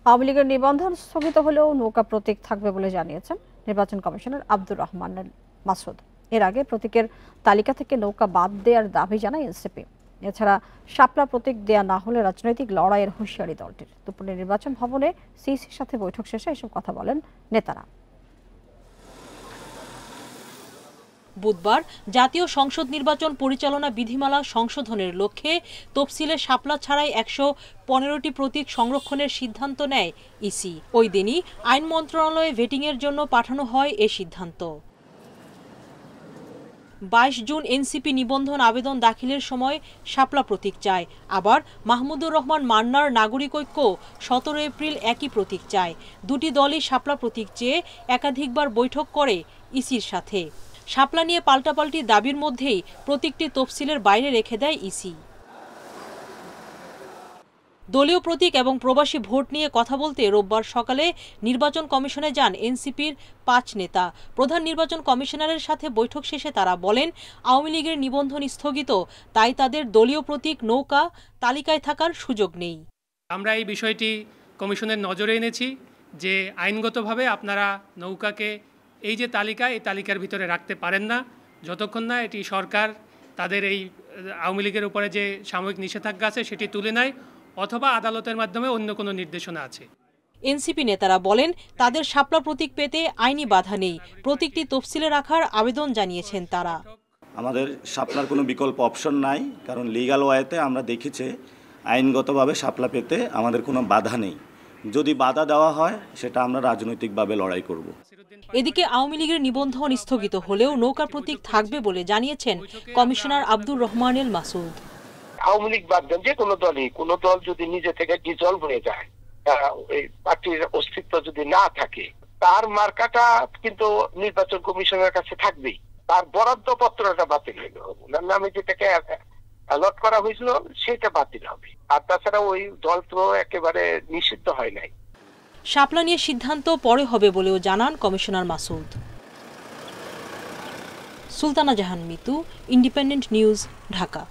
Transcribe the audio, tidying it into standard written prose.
আওয়ামী লীগের নিবন্ধন স্থগিত হলেও নৌকা প্রতীক থাকবে বলে জানিয়েছেন নির্বাচন কমিশনার আব্দুর রহমান মাসুদ। এর আগে প্রতীকের তালিকা থেকে নৌকা বাদ দেওয়ার দাবি জানায় এনসিপি। এছাড়া শাপলা প্রতীক দেয়া না হলে রাজনৈতিক লড়াইয়ের হুঁশিয়ারি দলটির। দুপুরে নির্বাচন ভবনে সিইসির সাথে বৈঠক শেষে এসব কথা বলেন নেতারা। বুধবার জাতীয় সংসদ নির্বাচন পরিচালনা বিধিমালা সংশোধনের লক্ষ্যে তফসিলে শাপলা ছাড়াই ১১৫টি প্রতীক সংরক্ষণের সিদ্ধান্ত নেয় ইসি। ওই দিনই আইন মন্ত্রণালয়ে ভেটিংয়ের জন্য পাঠানো হয় এ সিদ্ধান্ত। ২২ জুন এনসিপি নিবন্ধন আবেদন দাখিলের সময় শাপলা প্রতীক চায়। আবার মাহমুদুর রহমান মান্নার নাগরিক ঐক্য ১৭ এপ্রিল একই প্রতীক চায়। দুটি দলই শাপলা প্রতীক চেয়ে একাধিকবার বৈঠক করে ইসির সাথে। শাপলা নিয়ে পাল্টাপাল্টি দাবির মধ্যেই প্রতীকটি তফসিলের বাইরে রেখে দেয় ইসি। দলীয় প্রতীক এবং প্রবাসী ভোট নিয়ে কথা বলতে রোববার সকালে নির্বাচন কমিশনে যান এনসিপির ৫ নেতা। প্রধান নির্বাচন কমিশনারের সাথে বৈঠক শেষে তারা বলেন, আওয়ামী লীগের নিবন্ধন স্থগিত, তাই তাদের দলীয় প্রতীক নৌকা তালিকায় থাকার সুযোগ নেই। আমরা এই বিষয়টি কমিশনের নজরে এনেছি যে আইনগতভাবে আপনারা নৌকাকে এই যে তালিকা, এই তালিকার ভিতরে রাখতে পারেন না যতক্ষণ না এটি সরকার তাদের এই আওয়ামী লীগের উপরে যে সাময়িক নিষেধাজ্ঞা আছে সেটি তুলে নেয়, অথবা আদালতের মাধ্যমে অন্য কোনো নির্দেশনা আছে। এনসিপি নেতারা বলেন, তাদের শাপলা প্রতীক পেতে আইনি বাধা নেই। প্রতীকটি তফসিলে রাখার আবেদন জানিয়েছেন তারা। আমাদের শাপলার কোনো বিকল্প অপশন নাই, কারণ লিগ্যাল ওয়েতে আমরা দেখেছি আইনগতভাবে শাপলা পেতে আমাদের কোনো বাধা নেই। যদি বাধা দেওয়া হয় সেটা আমরা রাজনৈতিকভাবে লড়াই করব। এদিকে আওয়ামী লীগের নিবন্ধন স্থগিত হলেও নৌকা প্রতীক থাকবে বলে জানিয়েছেন কমিশনার আব্দুর রহমান মাসুদ। আওয়ামী লীগ বাদ দেন, যে কোনো দলই, কোনো দল যদি নিজে থেকে ডিজলভ হয়ে যায়, এই পার্টির অস্তিত্ব যদি না থাকে, তার মার্কাটা কিন্তু নির্বাচন কমিশনের কাছে থাকবেই। তার বরাদ্দ পত্রটা বাতিল হইল, ওনার নামে যেটাকে অ্যালট করা হয়েছিল সেটা বাতিল হবে। আর তাছাড়া ওই দল তো একেবারে নিষিদ্ধ হয় নাই। শাপলা নিয়ে সিদ্ধান্ত পরে হবে বলেও জানান কমিশনার মাসুদ। সুলতানা জাহান মিতু, ইন্ডিপেন্ডেন্ট নিউজ, ঢাকা।